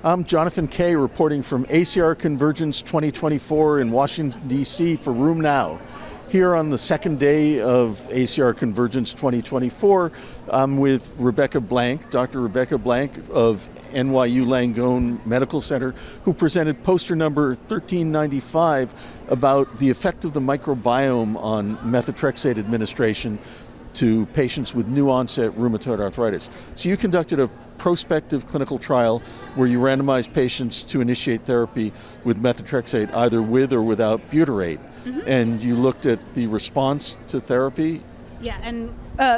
I'm Jonathan Kay, reporting from ACR Convergence 2024 in Washington, D.C. for Room Now. Here on the second day of ACR Convergence 2024, I'm with Rebecca Blank, Dr. Rebecca Blank of NYU Langone Medical Center, who presented poster number 1395 about the effect of the microbiome on methotrexate administration to patients with new onset rheumatoid arthritis. So you conducted a prospective clinical trial where you randomized patients to initiate therapy with methotrexate either with or without butyrate. And you looked at the response to therapy? Yeah, and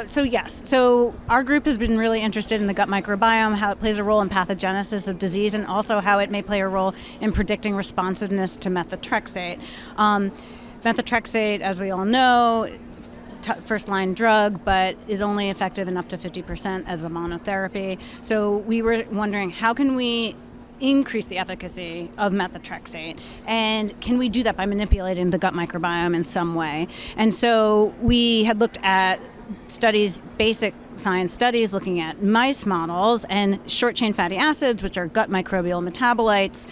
so our group has been really interested in the gut microbiome, how it plays a role in pathogenesis of disease, and also how it may play a role in predicting responsiveness to methotrexate. Methotrexate, as we all know, first-line drug, but is only effective in up to 50% as a monotherapy. So we were wondering, how can we increase the efficacy of methotrexate, and can we do that by manipulating the gut microbiome in some way? And so we had looked at studies, basic science studies, looking at mice models and short-chain fatty acids, which are gut microbial metabolites.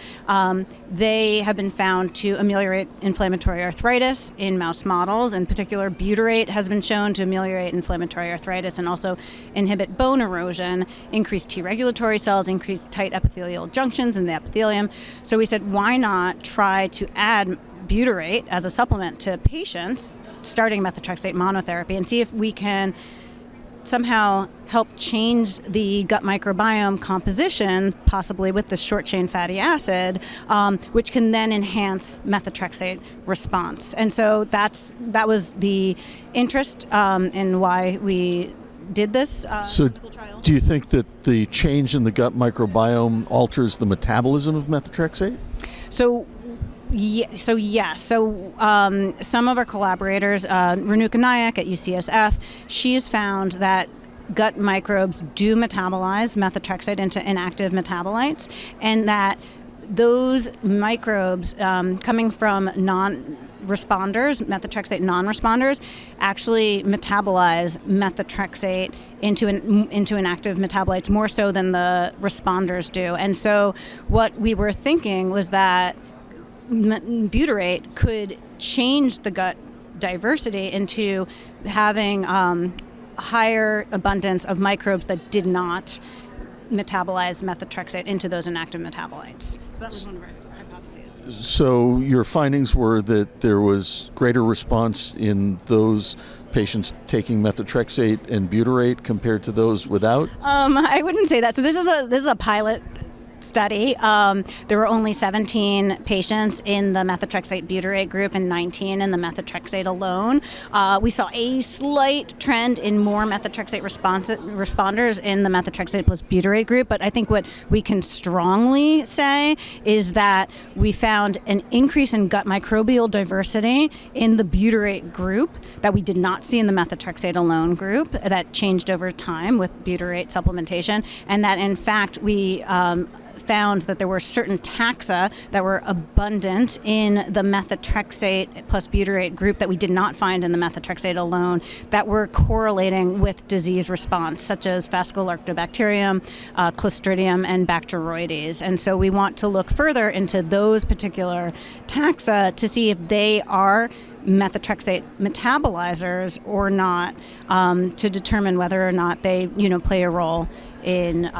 They have been found to ameliorate inflammatory arthritis in mouse models. In particular, butyrate has been shown to ameliorate inflammatory arthritis and also inhibit bone erosion, increase T regulatory cells, increase tight epithelial junctions in the epithelium. So we said, why not try to add butyrate as a supplement to patients starting methotrexate monotherapy and see if we can somehow help change the gut microbiome composition, possibly with the short-chain fatty acid, which can then enhance methotrexate response. And so that was the interest in why we did this clinical trial. Do you think that the change in the gut microbiome alters the metabolism of methotrexate? Yes. Some of our collaborators, Renuka Nayak at UCSF, she has found that gut microbes do metabolize methotrexate into inactive metabolites, and that those microbes coming from non-responders, methotrexate non-responders, actually metabolize methotrexate into inactive metabolites more so than the responders do. And so what we were thinking was that butyrate could change the gut diversity into having higher abundance of microbes that did not metabolize methotrexate into those inactive metabolites. So that was one of our hypotheses. So your findings were that there was greater response in those patients taking methotrexate and butyrate compared to those without? I wouldn't say that. So this is a pilot study. There were only 17 patients in the methotrexate butyrate group and 19 in the methotrexate alone. We saw a slight trend in more methotrexate responders in the methotrexate plus butyrate group, but I think what we can strongly say is that we found an increase in gut microbial diversity in the butyrate group that we did not see in the methotrexate alone group, that changed over time with butyrate supplementation, and that in fact we found that there were certain taxa that were abundant in the methotrexate plus butyrate group that we did not find in the methotrexate alone, that were correlating with disease response, such as Fasciculoctobacterium, Clostridium, and Bacteroides. And so we want to look further into those particular taxa to see if they are methotrexate metabolizers or not, to determine whether or not they, play a role in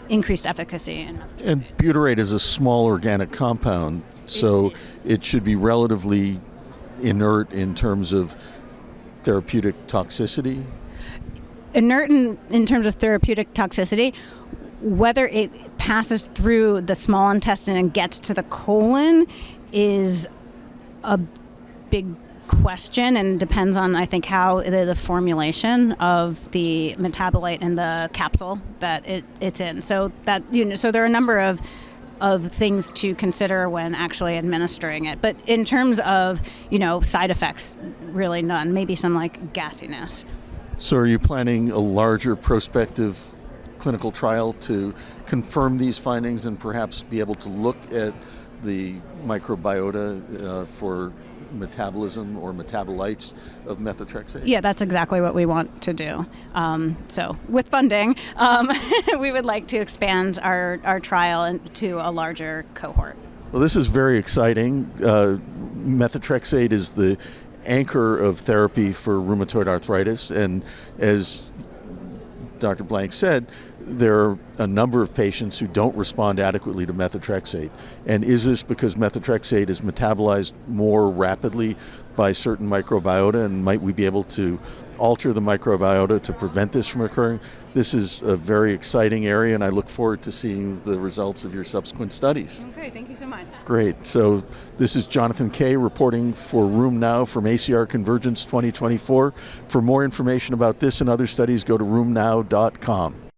increased efficacy. And butyrate is a small organic compound, so it should be relatively inert in terms of therapeutic toxicity? Inert in terms of therapeutic toxicity. Whether it passes through the small intestine and gets to the colon is a big question, and depends on, I think, how the formulation of the metabolite and the capsule that it's in. So that so there are a number of things to consider when actually administering it. But in terms of side effects, really none. Maybe some like gassiness. So are you planning a larger prospective clinical trial to confirm these findings and perhaps be able to look at the microbiota for metabolism or metabolites of methotrexate? Yeah, that's exactly what we want to do. So with funding, we would like to expand our trial to a larger cohort. Well, this is very exciting. Methotrexate is the anchor of therapy for rheumatoid arthritis, and as Dr. Blank said, there are a number of patients who don't respond adequately to methotrexate. And is this because methotrexate is metabolized more rapidly by certain microbiota, and might we be able to alter the microbiota to prevent this from occurring? This is a very exciting area, and I look forward to seeing the results of your subsequent studies. Okay, thank you so much. Great. So this is Jonathan Kay reporting for Room Now from ACR Convergence 2024. For more information about this and other studies, go to roomnow.com.